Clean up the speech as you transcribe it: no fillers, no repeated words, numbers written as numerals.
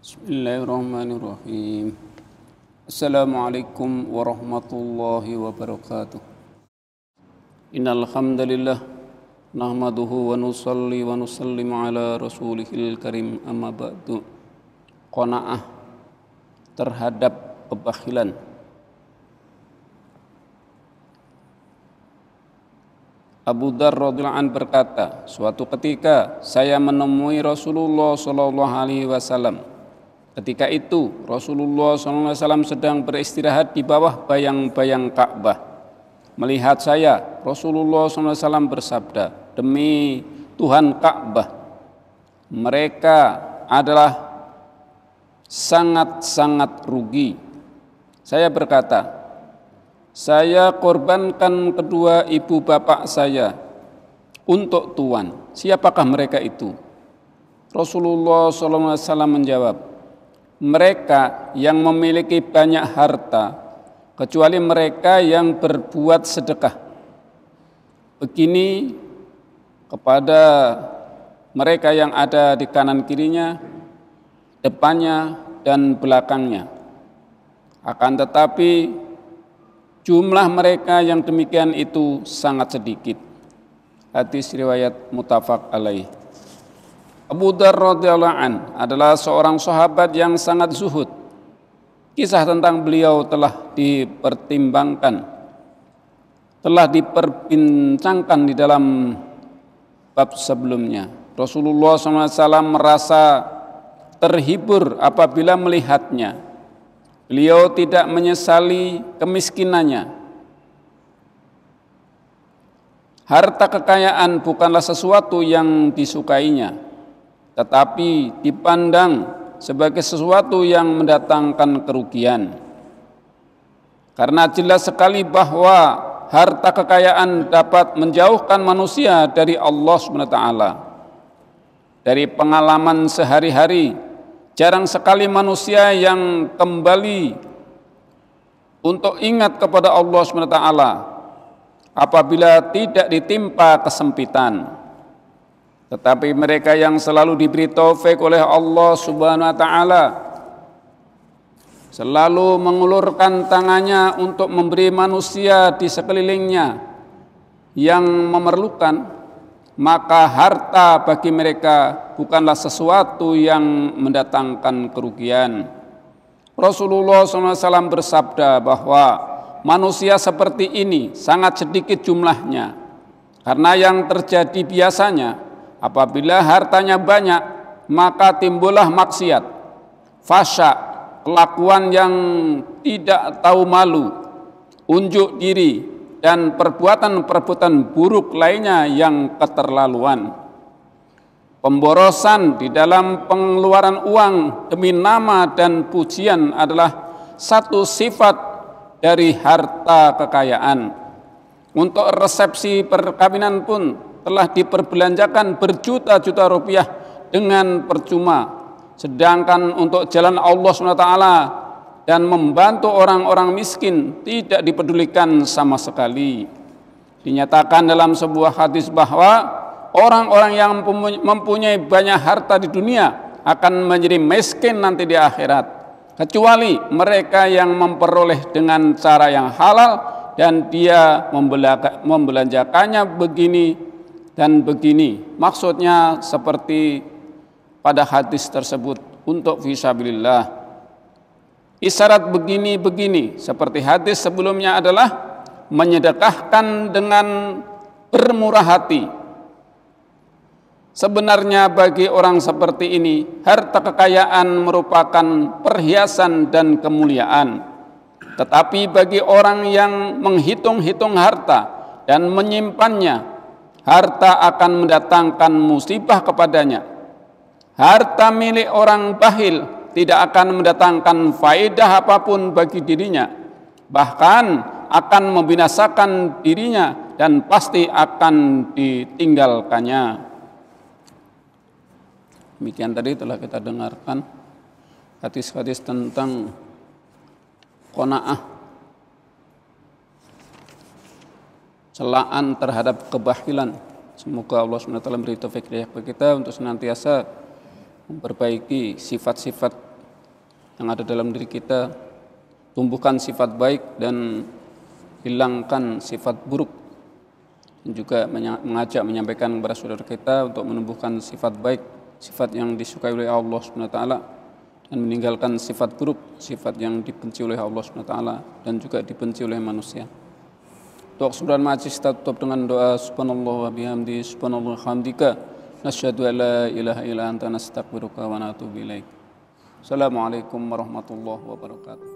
Bismillahirrahmanirrahim. Assalamualaikum warahmatullahi wabarakatuh. Innal hamdalillah nahmaduhu wa nusalli wa nusallimu ala rasulihil karim, amma ba'du. Qanaah terhadap kebakhilan. Abu Dzar radhiyallahu anhu berkata, suatu ketika saya menemui Rasulullah sallallahu alaihi wasallam. Ketika itu Rasulullah SAW sedang beristirahat di bawah bayang-bayang Ka'bah. Melihat saya, Rasulullah SAW bersabda, demi Tuhan Ka'bah, mereka adalah sangat-sangat rugi. Saya berkata, saya korbankan kedua ibu bapak saya untuk Tuhan. Siapakah mereka itu? Rasulullah SAW menjawab, mereka yang memiliki banyak harta, kecuali mereka yang berbuat sedekah. Begini kepada mereka yang ada di kanan kirinya, depannya, dan belakangnya. Akan tetapi jumlah mereka yang demikian itu sangat sedikit. Hadis riwayat muttafaq alaih. Abu Dzar radhiyallahu an adalah seorang sahabat yang sangat zuhud. Kisah tentang beliau telah dipertimbangkan, telah diperbincangkan di dalam bab sebelumnya. Rasulullah SAW merasa terhibur apabila melihatnya. Beliau tidak menyesali kemiskinannya. Harta kekayaan bukanlah sesuatu yang disukainya, tetapi dipandang sebagai sesuatu yang mendatangkan kerugian. Karena jelas sekali bahwa harta kekayaan dapat menjauhkan manusia dari Allah SWT. Dari pengalaman sehari-hari, jarang sekali manusia yang kembali untuk ingat kepada Allah SWT apabila tidak ditimpa kesempitan. Tetapi mereka yang selalu diberi taufik oleh Allah Subhanahu wa taala, selalu mengulurkan tangannya untuk memberi manusia di sekelilingnya yang memerlukan, maka harta bagi mereka bukanlah sesuatu yang mendatangkan kerugian. Rasulullah SAW bersabda bahwa manusia seperti ini sangat sedikit jumlahnya, karena yang terjadi biasanya apabila hartanya banyak, maka timbullah maksiat, fasya, kelakuan yang tidak tahu malu, unjuk diri, dan perbuatan-perbuatan buruk lainnya yang keterlaluan. Pemborosan di dalam pengeluaran uang demi nama dan pujian adalah satu sifat dari harta kekayaan. Untuk resepsi perkawinan pun telah diperbelanjakan berjuta-juta rupiah dengan percuma. Sedangkan untuk jalan Allah SWT dan membantu orang-orang miskin tidak dipedulikan sama sekali. Dinyatakan dalam sebuah hadis bahwa orang-orang yang mempunyai banyak harta di dunia akan menjadi miskin nanti di akhirat, kecuali mereka yang memperoleh dengan cara yang halal dan dia membelanjakannya begini dan begini. Maksudnya seperti pada hadis tersebut, untuk fisabilillah. Isyarat begini-begini seperti hadis sebelumnya adalah menyedekahkan dengan bermurah hati. Sebenarnya bagi orang seperti ini, harta kekayaan merupakan perhiasan dan kemuliaan. Tetapi bagi orang yang menghitung-hitung harta dan menyimpannya, harta akan mendatangkan musibah kepadanya. Harta milik orang bakhil tidak akan mendatangkan faedah apapun bagi dirinya, bahkan akan membinasakan dirinya dan pasti akan ditinggalkannya. Demikian tadi telah kita dengarkan hadis-hadis tentang qanaah, celaan terhadap kebakhilan. Semoga Allah SWT memberi taufik hidayah bagi kita untuk senantiasa memperbaiki sifat-sifat yang ada dalam diri kita, tumbuhkan sifat baik dan hilangkan sifat buruk, dan juga mengajak menyampaikan kepada saudara kita untuk menumbuhkan sifat baik, sifat yang disukai oleh Allah Subhanahu wa taala, dan meninggalkan sifat buruk, sifat yang dibenci oleh Allah Subhanahu wa taala dan juga dibenci oleh manusia. Untuk kesempatan majlis kita tutup dengan doa subhanallah wa bihamdi subhanallah hamdika nasyhadu an la ilaha illa anta nastaghfiruka wa natubu ilaik. Assalamualaikum warahmatullahi wabarakatuh.